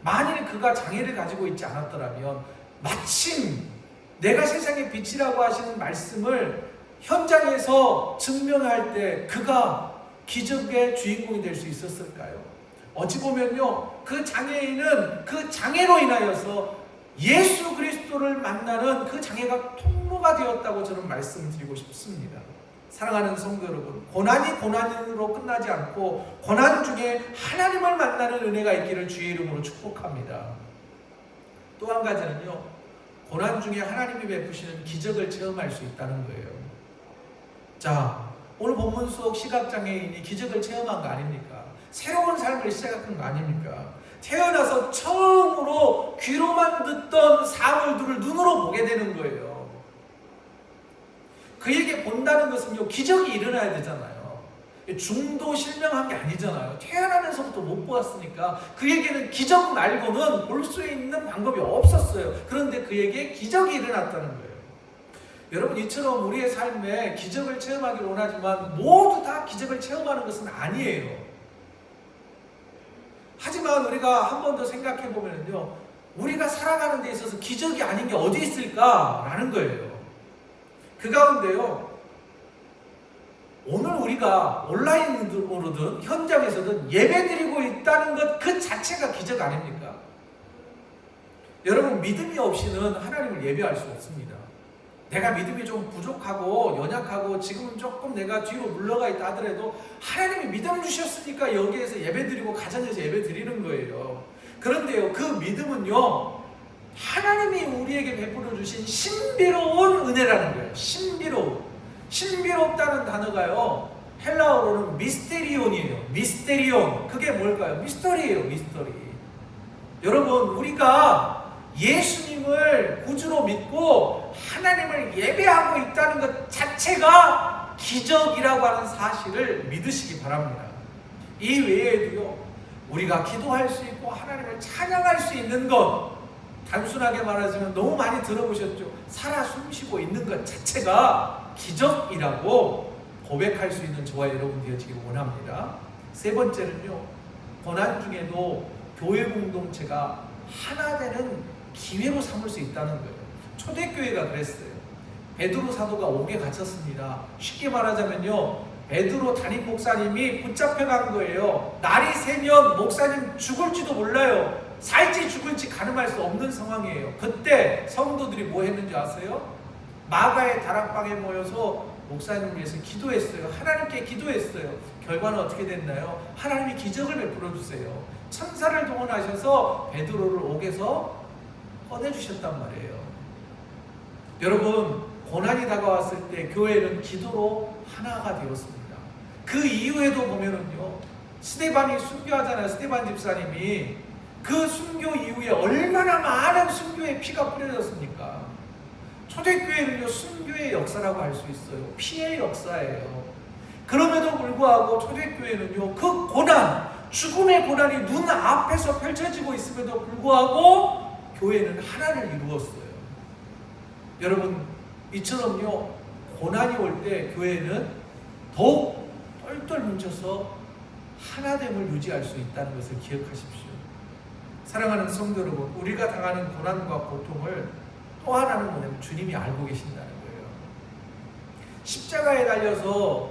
만일 그가 장애를 가지고 있지 않았더라면 마침 내가 세상의 빛이라고 하시는 말씀을 현장에서 증명할 때 그가 기적의 주인공이 될 수 있었을까요? 어찌 보면요, 그 장애인은 그 장애로 인하여서 예수 그리스도를 만나는 그 장애가 통로가 되었다고 저는 말씀드리고 싶습니다. 사랑하는 성도 여러분, 고난이 고난으로 끝나지 않고 고난 중에 하나님을 만나는 은혜가 있기를 주의 이름으로 축복합니다. 또 한 가지는요, 고난 중에 하나님이 베푸시는 기적을 체험할 수 있다는 거예요. 자, 오늘 본문 속 시각장애인이 기적을 체험한 거 아닙니까? 새로운 삶을 시작한 거 아닙니까? 태어나서 처음으로 귀로만 듣던 사물들을 눈으로 보게 되는 거예요. 그에게 본다는 것은요, 기적이 일어나야 되잖아요. 중도 실명한 게 아니잖아요. 태어나면서부터 못 보았으니까 그에게는 기적 말고는 볼 수 있는 방법이 없었어요. 그런데 그에게 기적이 일어났다는 거예요. 여러분, 이처럼 우리의 삶에 기적을 체험하기를 원하지만 모두 다 기적을 체험하는 것은 아니에요. 하지만 우리가 한 번 더 생각해 보면요, 우리가 살아가는 데 있어서 기적이 아닌 게 어디 있을까라는 거예요. 그 가운데요, 오늘 우리가 온라인으로든 현장에서든 예배드리고 있다는 것 그 자체가 기적 아닙니까? 여러분, 믿음이 없이는 하나님을 예배할 수 없습니다. 내가 믿음이 좀 부족하고 연약하고 지금은 조금 내가 뒤로 물러가 있다 하더라도 하나님이 믿음 주셨으니까 여기에서 예배드리고 가정에서 예배드리는 거예요. 그런데요, 그 믿음은요, 하나님이 우리에게 베풀어 주신 신비로운 은혜라는 거예요. 신비롭다는 단어가요, 헬라어로는 미스테리온이에요. 미스테리온. 그게 뭘까요? 미스터리예요. 미스터리. 여러분, 우리가 예수님을 구주로 믿고 하나님을 예배하고 있다는 것 자체가 기적이라고 하는 사실을 믿으시기 바랍니다. 이 외에도요, 우리가 기도할 수 있고 하나님을 찬양할 수 있는 것, 단순하게 말하자면 너무 많이 들어보셨죠? 살아 숨쉬고 있는 것 자체가 기적이라고 고백할 수 있는 저와 여러분 되어지길 원합니다. 세 번째는요, 고난 중에도 교회 공동체가 하나 되는 기회로 삼을 수 있다는 거예요. 초대교회가 그랬어요. 베드로 사도가 옥에 갇혔습니다. 쉽게 말하자면요, 베드로 담임 목사님이 붙잡혀간 거예요. 날이 새면 목사님 죽을지도 몰라요. 살지 죽을지 가늠할 수 없는 상황이에요. 그때 성도들이 뭐 했는지 아세요? 마가의 다락방에 모여서 목사님을 위해서 기도했어요. 하나님께 기도했어요. 결과는 어떻게 됐나요? 하나님이 기적을 베풀어 주세요. 천사를 동원하셔서 베드로를 옥에서 꺼내주셨단 말이에요. 여러분, 고난이 다가왔을 때 교회는 기도로 하나가 되었습니다. 그 이후에도 보면은요, 스데반이 순교하잖아요. 스데반 집사님이 그 순교 이후에 얼마나 많은 순교의 피가 뿌려졌습니까? 초대교회는요, 순교의 역사라고 할 수 있어요. 피의 역사예요. 그럼에도 불구하고 초대교회는요, 그 고난, 죽음의 고난이 눈앞에서 펼쳐지고 있음에도 불구하고 교회는 하나를 이루었어요. 여러분, 이처럼요, 고난이 올 때 교회는 더욱 똘똘 뭉쳐서 하나됨을 유지할 수 있다는 것을 기억하십시오. 사랑하는 성도 여러분, 우리가 당하는 고난과 고통을 또 하나는 뭐냐면 주님이 알고 계신다는 거예요. 십자가에 달려서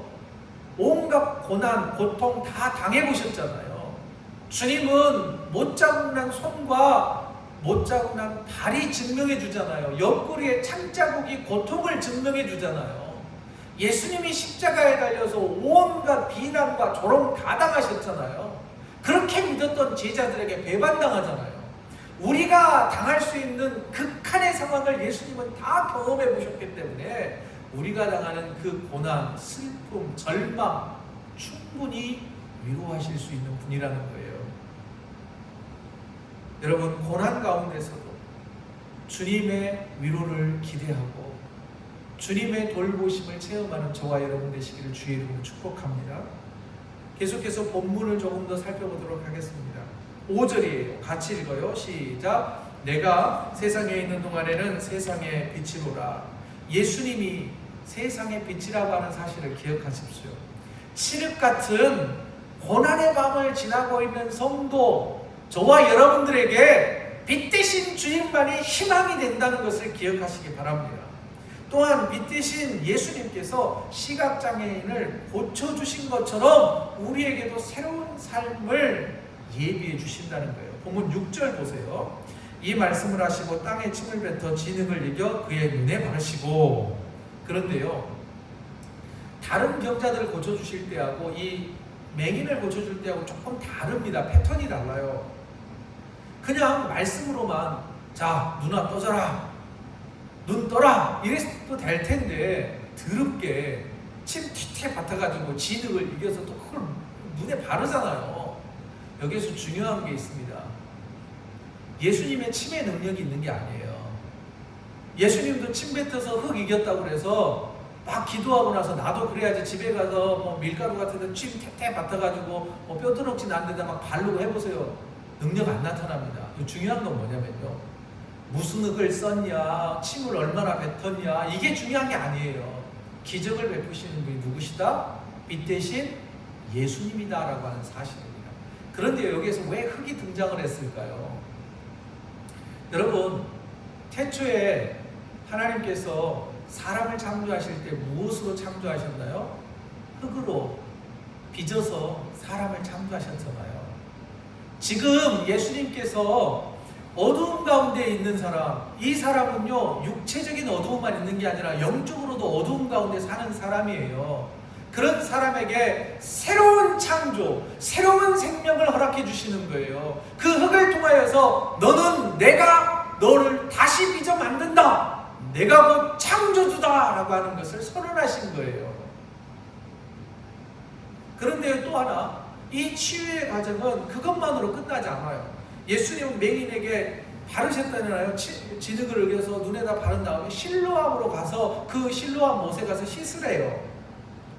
온갖 고난, 고통 다 당해보셨잖아요. 주님은 못 자국난 손과 못 자국난 발이 증명해 주잖아요. 옆구리에 창자국이 고통을 증명해 주잖아요. 예수님이 십자가에 달려서 온갖 비난과 조롱 다 당하셨잖아요. 그렇게 믿었던 제자들에게 배반당하잖아요. 우리가 당할 수 있는 극한의 상황을 예수님은 다 경험해 보셨기 때문에 우리가 당하는 그 고난, 슬픔, 절망 충분히 위로하실 수 있는 분이라는 거예요. 여러분, 고난 가운데서도 주님의 위로를 기대하고 주님의 돌보심을 체험하는 저와 여러분 되시기를 주의 이름으로 축복합니다. 계속해서 본문을 조금 더 살펴보도록 하겠습니다. 5절이에요. 같이 읽어요. 시작. 내가 세상에 있는 동안에는 세상의 빛이로라. 예수님이 세상의 빛이라고 하는 사실을 기억하십시오. 칠흑 같은 고난의 밤을 지나고 있는 성도, 저와 여러분들에게 빛 대신 주님만이 희망이 된다는 것을 기억하시기 바랍니다. 또한 빛 대신 예수님께서 시각장애인을 고쳐주신 것처럼 우리에게도 새로운 삶을 예비해 주신다는 거예요. 본문 6절 보세요. 이 말씀을 하시고 땅에 침을 뱉어 진흙을 이겨 그의 눈에 바르시고. 그런데요, 다른 병자들을 고쳐주실 때하고 이 맹인을 고쳐줄 때하고 조금 다릅니다. 패턴이 달라요. 그냥 말씀으로만 자, 누나 떠져라, 눈 떠라 이랬어도 될 텐데 더럽게 침 튀튀 뱉어가지고 진흙을 이겨서 또 그걸 눈에 바르잖아요. 여기에서 중요한 게 있습니다. 예수님의 침의 능력이 있는 게 아니에요. 예수님도 침 뱉어서 흙 이겼다고 그래서 막 기도하고 나서 나도 그래야지 집에 가서 뭐 밀가루 같은 데 침 탭탭 맡아가지고 뭐 뼈드럭진 안 데다 막 바르고 해보세요. 능력 안 나타납니다. 중요한 건 뭐냐면요, 무슨 흙을 썼냐, 침을 얼마나 뱉었냐, 이게 중요한 게 아니에요. 기적을 베푸시는 분이 누구시다? 빛 대신 예수님이다라고 하는 사실입니다. 그런데 여기에서 왜 흙이 등장을 했을까요? 여러분, 태초에 하나님께서 사람을 창조하실 때 무엇으로 창조하셨나요? 흙으로 빚어서 사람을 창조하셨잖아요. 지금 예수님께서 어두움 가운데 있는 사람, 이 사람은요, 육체적인 어두움만 있는 게 아니라 영적으로도 어두움 가운데 사는 사람이에요. 그런 사람에게 새로운 창조, 새로운 생명을 허락해 주시는 거예요. 그 흙을 통하여서 너는 내가 너를 다시 빚어 만든다, 내가 곧 창조주다 라고 하는 것을 선언하신 거예요. 그런데 또 하나, 이 치유의 과정은 그것만으로 끝나지 않아요. 예수님은 맹인에게 바르셨다잖아요. 진흙을 으겨서 눈에다 바른 다음에 실로암으로 가서 그 실로암 못에 가서 씻으래요.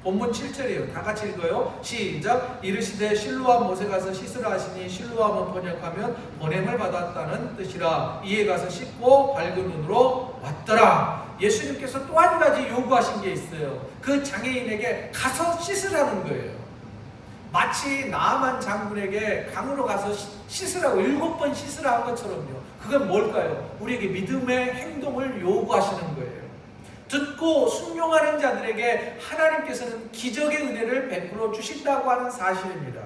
본문 7절이에요. 다 같이 읽어요. 시작. 이르시되 실로암 못에 가서 씻으라 하시니, 실로암은 번역하면 보냄을 받았다는 뜻이라. 이에 가서 씻고 밝은 눈으로 왔더라. 예수님께서 또 한 가지 요구하신 게 있어요. 그 장애인에게 가서 씻으라는 거예요. 마치 나아만 장군에게 강으로 가서 씻으라고 7번 씻으라 한 것처럼요. 그건 뭘까요? 우리에게 믿음의 행동을 요구하시는 거예요. 듣고 순종하는 자들에게 하나님께서는 기적의 은혜를 베풀어 주신다고 하는 사실입니다.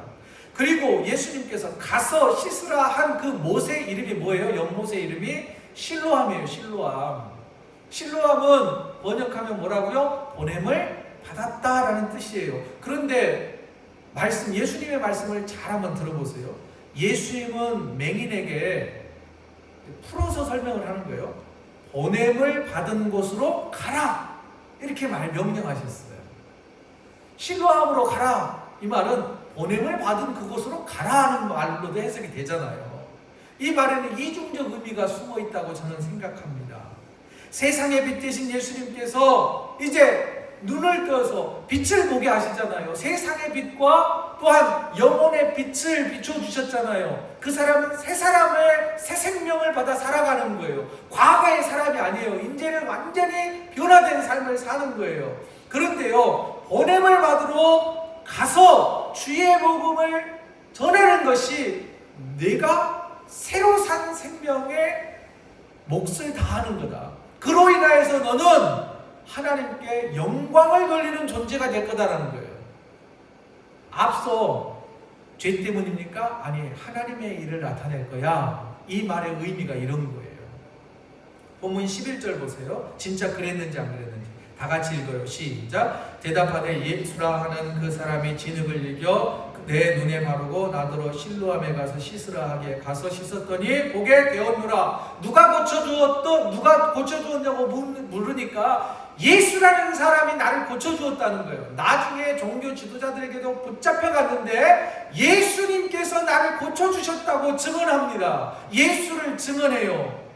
그리고 예수님께서 가서 씻으라 한 그 못의 이름이 뭐예요? 연못의 이름이 실로암이에요. 실로암. 실로암은 번역하면 뭐라고요? 보냄을 받았다라는 뜻이에요. 그런데 예수님의 말씀을 잘 한번 들어보세요. 예수님은 맹인에게 풀어서 설명을 하는 거예요. 보냄을 받은 곳으로 가라, 이렇게 명령하셨어요. 실로암으로 가라, 이 말은 보냄을 받은 그곳으로 가라 하는 말로도 해석이 되잖아요. 이 말에는 이중적 의미가 숨어 있다고 저는 생각합니다. 세상의 빛 되신 예수님께서 이제 눈을 떠서 빛을 보게 하시잖아요. 세상의 빛과 또한 영혼의 빛을 비춰주셨잖아요. 그 사람은 새 사람의 새 생명을 받아 살아가는 거예요. 과거의 사람이 아니에요. 이제는 완전히 변화된 삶을 사는 거예요. 그런데요, 보냄을 받으러 가서 주의 복음을 전하는 것이 내가 새로 산 생명의 몫을 다하는 거다. 그로 인하여서 너는 하나님께 영광을 돌리는 존재가 될 거다라는 거예요. 앞서 죄 때문입니까? 아니, 하나님의 일을 나타낼 거야. 이 말의 의미가 이런 거예요. 본문 11절 보세요. 진짜 그랬는지 안 그랬는지 다 같이 읽어요. 시작. 대답하되 예수라 하는 그 사람이 진흙을 이겨 내 눈에 바르고 나더러 실로암에 가서 씻으라 하기에 가서 씻었더니 보게 되었노라. 누가 고쳐주었냐고 물으니까 예수라는 사람이 나를 고쳐주었다는 거예요. 나중에 종교 지도자들에게도 붙잡혀갔는데 예수님께서 나를 고쳐주셨다고 증언합니다. 예수를 증언해요.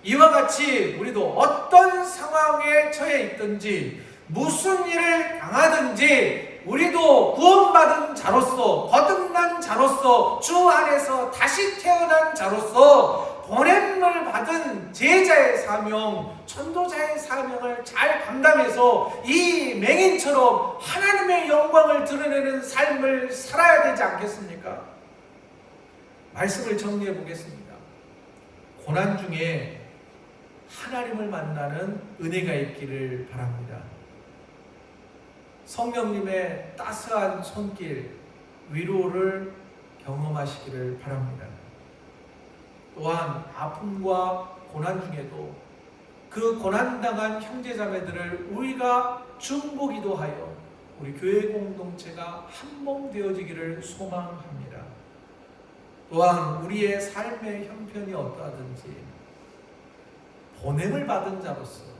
이와 같이 우리도 어떤 상황에 처해 있든지 무슨 일을 당하든지 우리도 구원받은 자로서, 거듭난 자로서, 주 안에서 다시 태어난 자로서 보냄을 받은 제자의 사명, 전도자의 사명을 잘 감당해서 이 맹인처럼 하나님의 영광을 드러내는 삶을 살아야 되지 않겠습니까? 말씀을 정리해 보겠습니다. 고난 중에 하나님을 만나는 은혜가 있기를 바랍니다. 성령님의 따스한 손길, 위로를 경험하시기를 바랍니다. 또한 아픔과 고난 중에도 그 고난당한 형제자매들을 우리가 중보기도 하여 우리 교회 공동체가 한몸 되어지기를 소망합니다. 또한 우리의 삶의 형편이 어떠하든지 보냄을 받은 자로서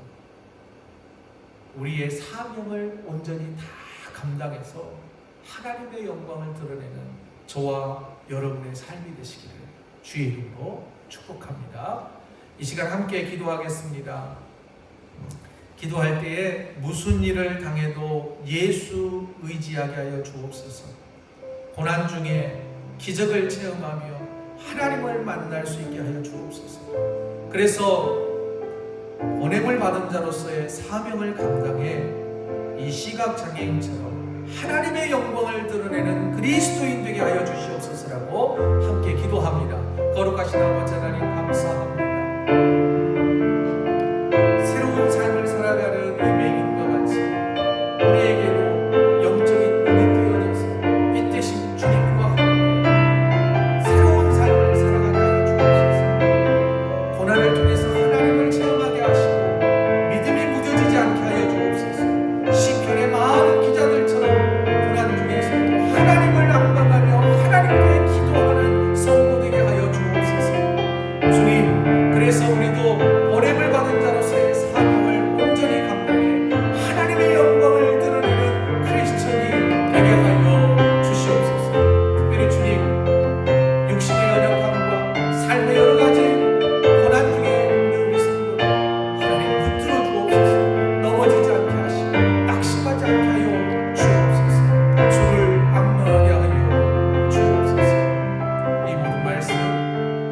우리의 사명을 온전히 다 감당해서 하나님의 영광을 드러내는 저와 여러분의 삶이 되시기를 주의 이름으로 축복합니다. 이 시간 함께 기도하겠습니다. 기도할 때에 무슨 일을 당해도 예수 의지하게 하여 주옵소서. 고난 중에 기적을 체험하며 하나님을 만날 수 있게 하여 주옵소서. 그래서 보냄을 받은 자로서의 사명을 감당해 이 시각장애인처럼 하나님의 영광을 드러내는 그리스도인 되게 하여 주시옵소서라고 함께 기도합니다. 거룩하신 아버지 하나님 감사합니다. 새로운 삶을 살아가는 유명인과 같이 우리에게도 영적인 눈이 뜨여져서 빛 대신 주님과 함께 새로운 삶을 살아가게 하여 주옵소서. 고난을 통해서 하나님을 체험하게 하시고 믿음이 무뎌지지 않게 하여 주옵소서. 시편의 많은 기자들처럼 고난 중에서도 하나님을 낭망하며 하나님께 기도하는 성도 되게 하여 주옵소서. 주님, 그래서 우리도 보냄을 받은 자로서의 사명을 온전히 감당해 하나님의 영광을 드러내는 크리스천이 되게 하여 주시옵소서. 특별히 주님, 육신의 연약함과 삶의 여러 가지 고난 중에 있는 우리 성도들 하나님 붙들어 주옵소서. 넘어지지 않게 하시고 낙심하지 않게 하여 주옵소서. 주를 악망하게 하여 주옵소서. 이 모든 말씀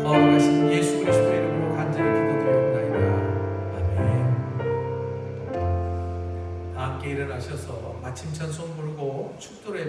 거룩하신 예수 그리스도의 이름으로 간절히 기도드리옵나이다. 아멘. 다 함께 일어나셔서 마침 찬송 부르고 축도를